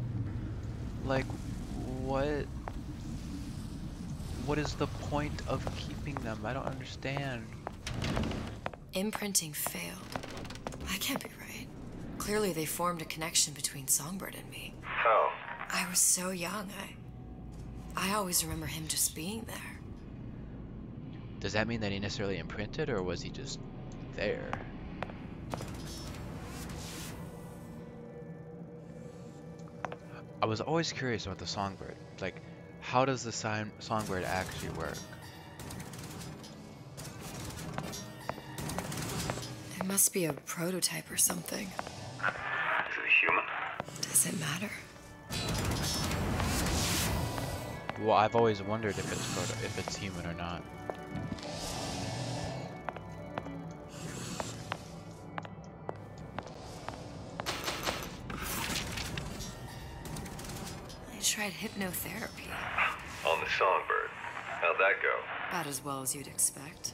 Like, what? What is the point of keeping them? I don't understand. Imprinting failed. That can't be right. Clearly they formed a connection between Songbird and me. How? I was so young, I always remember him just being there. Does that mean that he necessarily imprinted, or was he just there? I was always curious about the Songbird. Like, how does the Songbird actually work? It must be a prototype or something. Is it a human? Does it matter? Well, I've always wondered if it's human or not. I tried hypnotherapy. On the Songbird. How'd that go? About as well as you'd expect.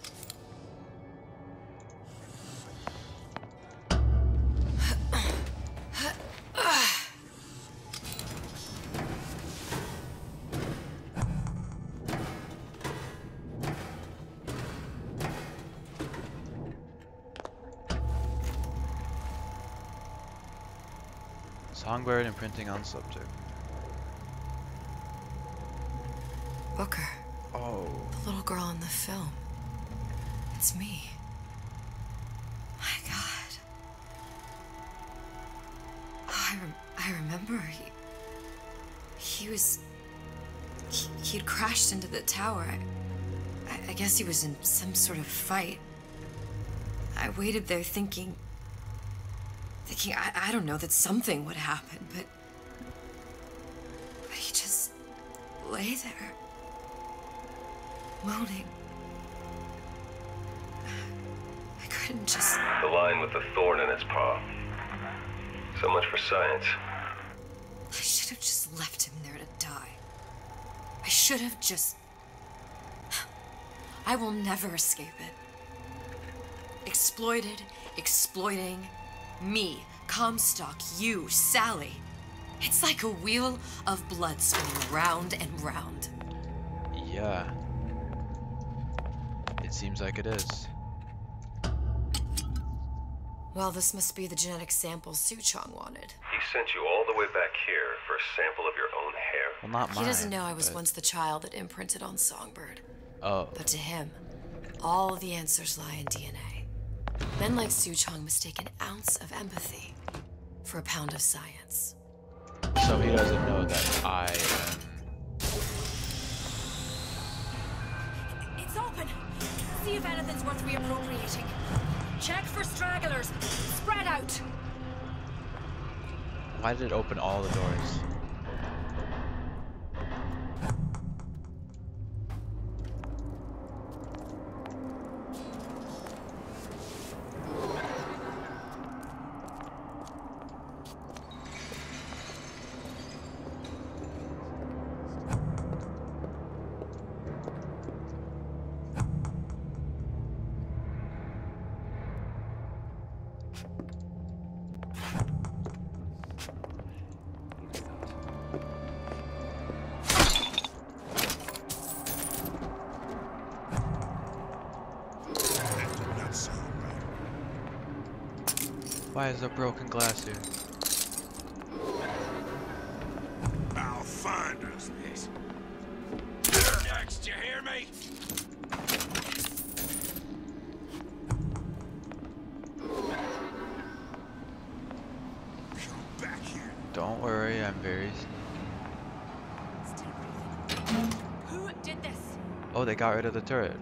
Songbird imprinting on subject. Booker. Oh. The little girl in the film. It's me. My God. Oh, I remember he'd crashed into the tower. I guess he was in some sort of fight. I waited there thinking I don't know, that something would happen, but he just lay there, moaning. I couldn't just... The line with the thorn in its paw. So much for science. I should have just left him there to die. I should have just... I will never escape it. Exploited, exploiting... Me, Comstock, you, Sally. It's like a wheel of blood spinning round and round. Yeah. It seems like it is. Well, this must be the genetic sample Suchong wanted. He sent you all the way back here for a sample of your own hair. Well, not mine. He doesn't know I was once the child that imprinted on Songbird. Oh. But to him, all the answers lie in DNA. Men like Suchong mistake an ounce of empathy for a pound of science. So he doesn't know that I am... It's open! See if anything's worth reappropriating. Check for stragglers. Spread out! Why did it open all the doors? Why is there broken glass here? Our finders, this. Next, you hear me? Come back here. Don't worry, I'm very... Who did this? Oh, they got rid of the turret.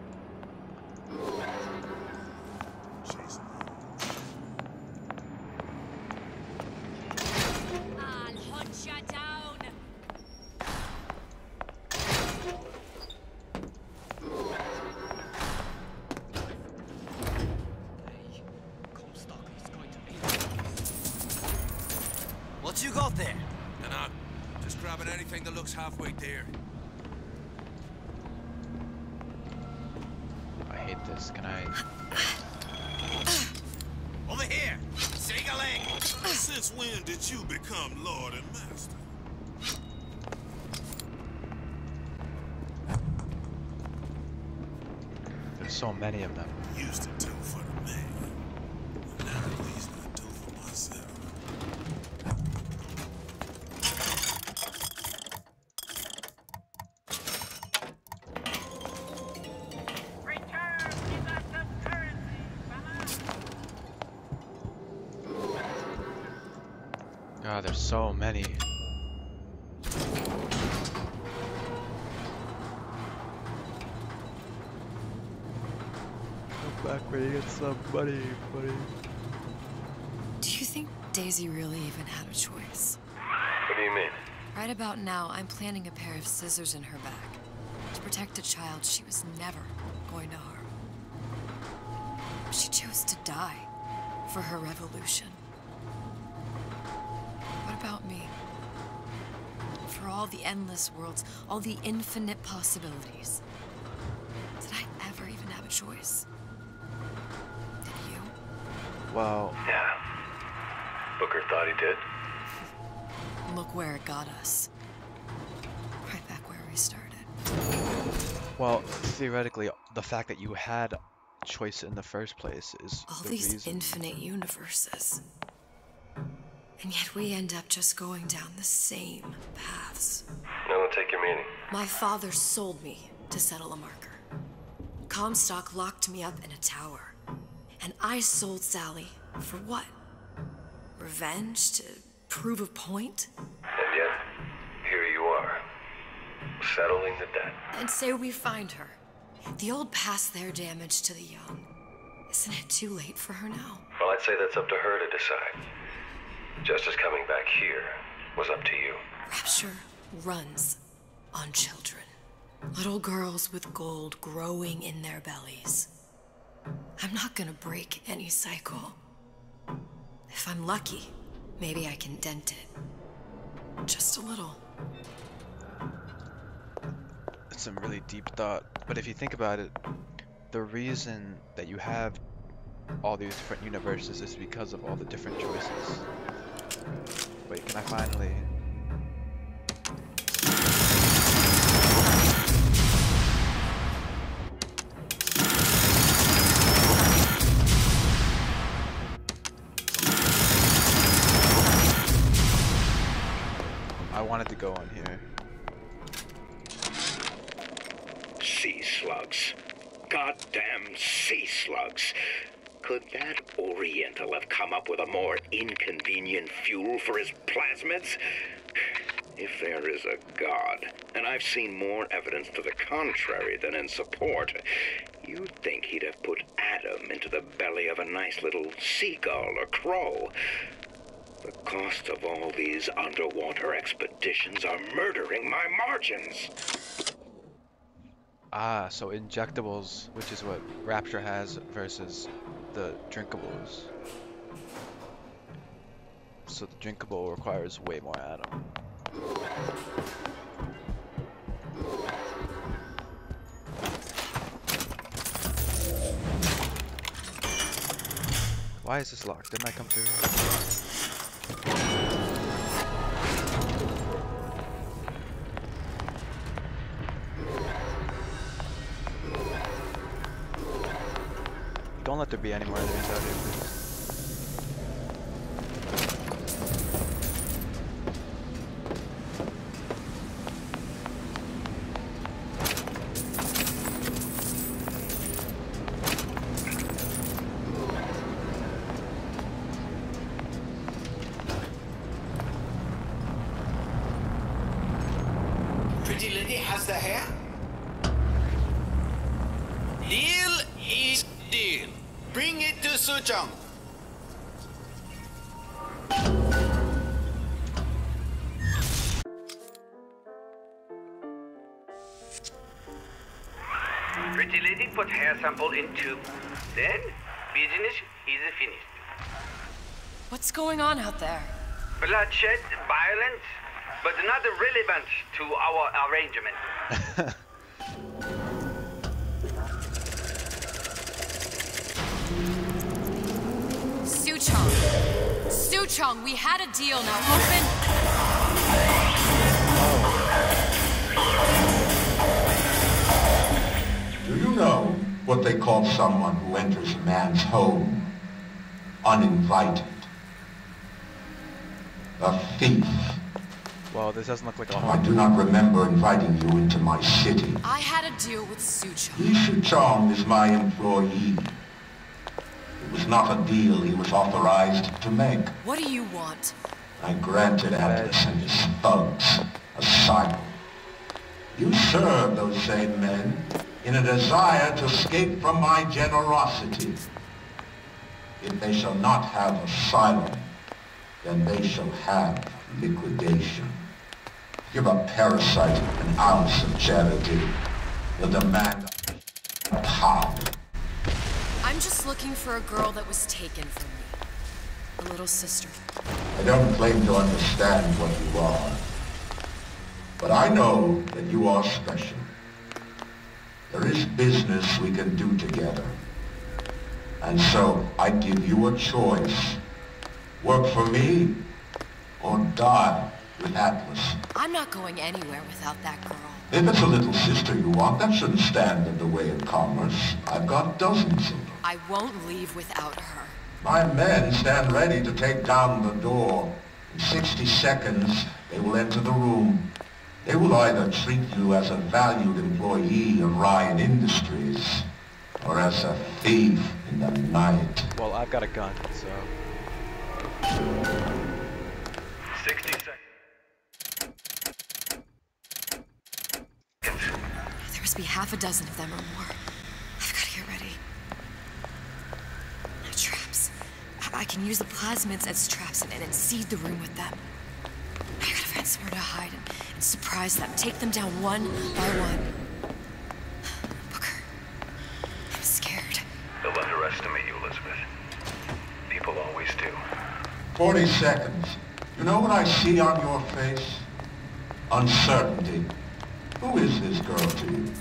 I'll hunt you down. What you got there? And I'm just grabbing anything that looks halfway there. I hate this. Can I... Over here! Sig-a-ling! Since when did you become Lord and Master? There's so many of them. Used to do for the man. Now at least I do for myself. God, there's so many. Come back ready to get some money, buddy. Do you think Daisy really even had a choice? What do you mean? Right about now, I'm planting a pair of scissors in her back to protect a child she was never going to harm. She chose to die for her revolution. What about me? For all the endless worlds, all the infinite possibilities. Did I ever even have a choice? Did you? Well... Yeah. Booker thought he did. Look where it got us. Right back where we started. Well, theoretically, the fact that you had choice in the first place is All the these reason. infinite universes. And yet we end up just going down the same paths. I don't take your meaning. My father sold me to settle a marker. Comstock locked me up in a tower. And I sold Sally for what? Revenge? To prove a point? And yet, here you are, settling the debt. And say we find her. The old past their damage to the young. Isn't it too late for her now? Well, I'd say that's up to her to decide. Just as coming back here was up to you. Rapture runs on children. Little girls with gold growing in their bellies. I'm not gonna break any cycle. If I'm lucky, maybe I can dent it. Just a little. It's some really deep thought, but if you think about it, the reason that you have all these different universes is because of all the different choices. Wait, can I finally... I wanted to go on here. Sea slugs. Goddamn sea slugs. Could that Oriental have come up with a more inconvenient fuel for his plasmids? If there is a God, and I've seen more evidence to the contrary than in support, you'd think he'd have put Adam into the belly of a nice little seagull or crow. The cost of all these underwater expeditions are murdering my margins. Ah, so injectables, which is what Rapture has versus the drinkables. So the drinkable requires way more Adam. Why is this locked? Didn't I come through? Don't let there be any more enemies out here, please. Pretty lady has the hair? Deal is deal. Bring it to Suchong. Pretty lady put hair sample in tube. Then, business is finished. What's going on out there? Bloodshed, violence, but not relevant to our arrangement. Suchong! Suchong, we had a deal, now open! Do you know what they call someone who enters a man's home uninvited? A thief. Well, this doesn't look like a I home. do not remember inviting you into my city. I had a deal with Suchong. Li Chong is my employee. It was not a deal he was authorized to make. What do you want? I granted Atlas and his thugs asylum. You serve those same men in a desire to escape from my generosity. If they shall not have asylum, then they shall have liquidation. Give a parasite an ounce of charity. He'll demand a pound. I'm just looking for a girl that was taken from me. A little sister. I don't claim to understand what you are, but I know that you are special. There is business we can do together. And so I give you a choice. Work for me, or die with Atlas. I'm not going anywhere without that girl. If it's a little sister you want, that shouldn't stand in the way of commerce. I've got dozens of them. I won't leave without her. My men stand ready to take down the door. In 60 seconds, they will enter the room. They will either treat you as a valued employee of Ryan Industries, or as a thief in the night. Well, I've got a gun, so... 60 seconds. There must be half a dozen of them or more. I've got to get ready. No traps. I can use the plasmids as traps and seed the room with them. I gotta find somewhere to hide and surprise them. Take them down one by one. Booker, I'm scared. They'll underestimate you, Elizabeth. People always do. 40 seconds. You know what I see on your face? Uncertainty. Who is this girl to you?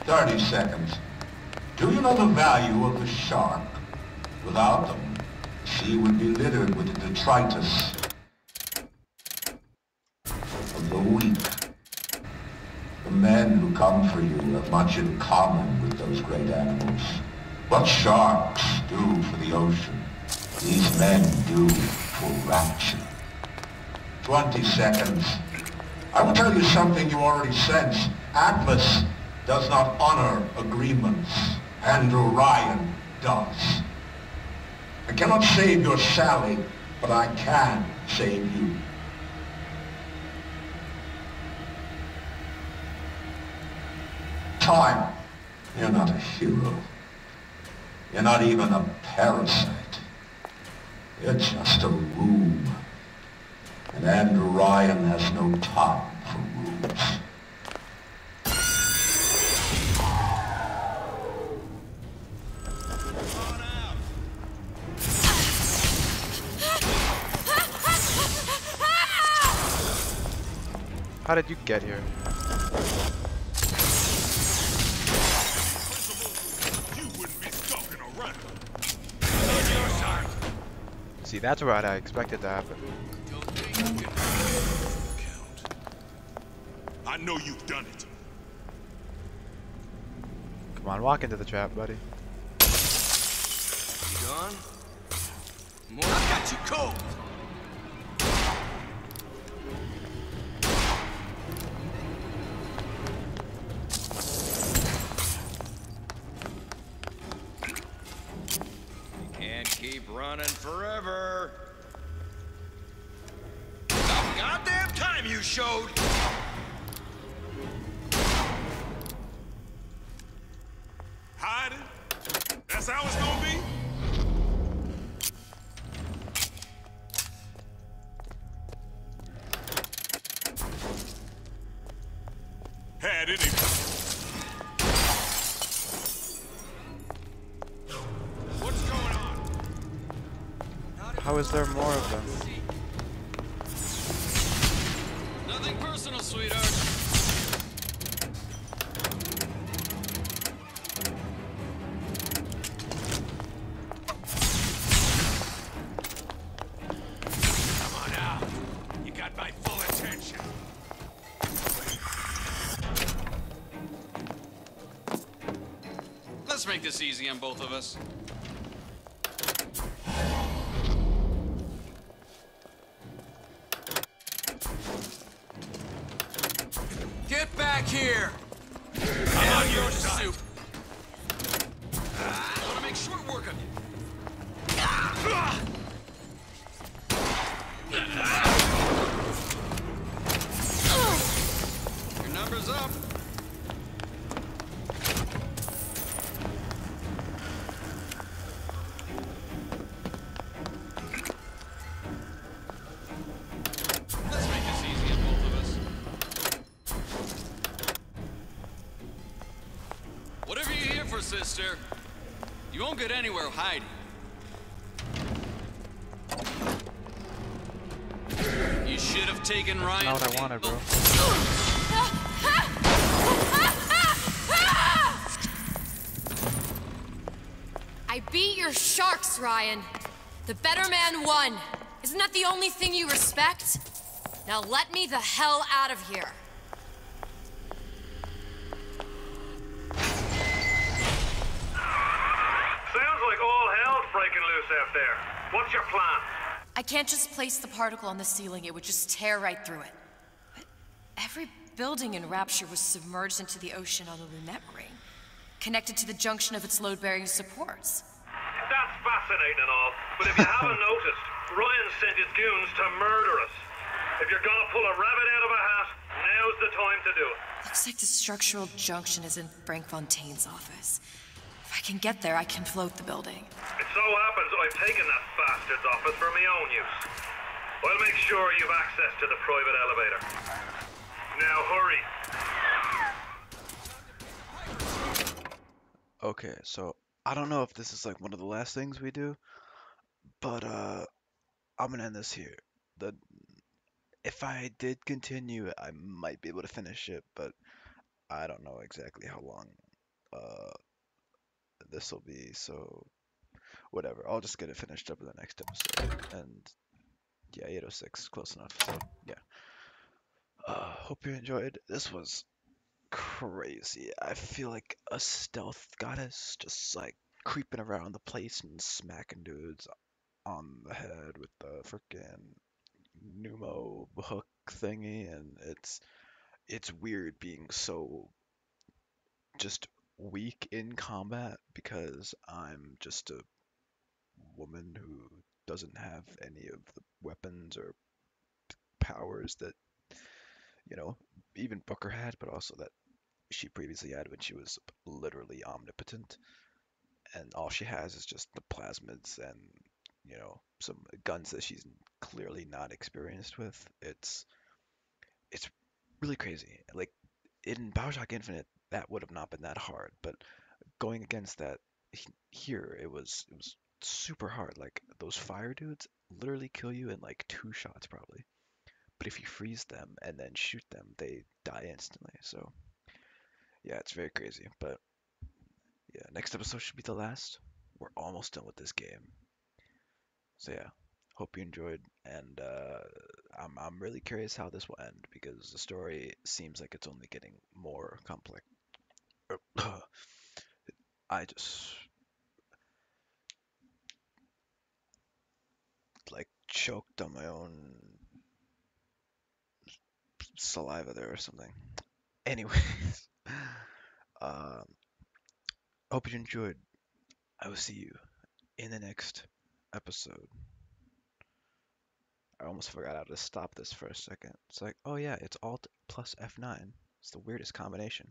30 seconds. Do you know the value of a shark? Without them, the sea would be littered with the detritus of the weak. The men who come for you have much in common with those great animals. What sharks do for the ocean, these men do for rapture. 20 seconds. I will tell you something you already sense. Atlas does not honor agreements. Andrew Ryan does. I cannot save your Sally, but I can save you. Time. You're not a hero. You're not even a parasite. You're just a room. And Andrew Ryan has no time for rooms. How did you get here? You wouldn't be stalking around. See, that's what I expected to happen. I know you've done it. Come on, walk into the trap, buddy. You gone? More. I got you cold. You can't keep running forever. About goddamn time you showed. Hiding? That's how it's gonna be? Had any... What's going on? How is there more of them? Nothing personal, sweetheart. Come on out. You got my full attention. Let's make this easy on both of us. Get back here! I'm on your soup. I want to make short work of you. Your number's up. Let's make this easy on both of us. Whatever you're here for, sister, you won't get anywhere hiding. You should have taken Ryan. Not what I wanted, bro. I beat your sharks, Ryan. The better man won. Isn't that the only thing you respect? Now let me the hell out of here. Sounds like all hell's breaking loose out there. What's your plan? I can't just place the particle on the ceiling, it would just tear right through it. But every building in Rapture was submerged into the ocean on the Lunette ring, connected to the junction of its load-bearing supports. That's fascinating and all, but if you haven't noticed, Ryan sent his goons to murder us. If you're gonna pull a rabbit out of a hat, now's the time to do it. Looks like the structural junction is in Frank Fontaine's office. If I can get there, I can float the building. It so happens I've taken that bastard's office for my own use. I'll make sure you've access to the private elevator. Now hurry. Okay, so I don't know if this is like one of the last things we do, but I'm gonna end this here. If I did continue, I might be able to finish it, but I don't know exactly how long uh this will be, so whatever. I'll just get it finished up in the next episode. And yeah, 806, close enough. So yeah. Hope you enjoyed. This was crazy. I feel like a stealth goddess just like creeping around the place and smacking dudes on the head with the freaking pneumo hook thingy, and it's weird being so just weak in combat because I'm just a woman who doesn't have any of the weapons or powers that, you know, even Booker had, but also that she previously had when she was literally omnipotent. And all she has is just the plasmids and, you know, some guns that she's clearly not experienced with. It's really crazy. Like in BioShock Infinite, that would have not been that hard, but going against that here, it was super hard. Like those fire dudes literally kill you in like 2 shots probably. But if you freeze them and then shoot them, they die instantly. So yeah, it's very crazy. But yeah, next episode should be the last. We're almost done with this game. So yeah, Hope you enjoyed, and I'm really curious how this will end because the story seems like it's only getting more complex. I just like choked on my own saliva there or something. Anyways, um, hope you enjoyed. I will see you in the next episode. I almost forgot how to stop this for a second. It's like, oh yeah, it's Alt plus F9. It's the weirdest combination.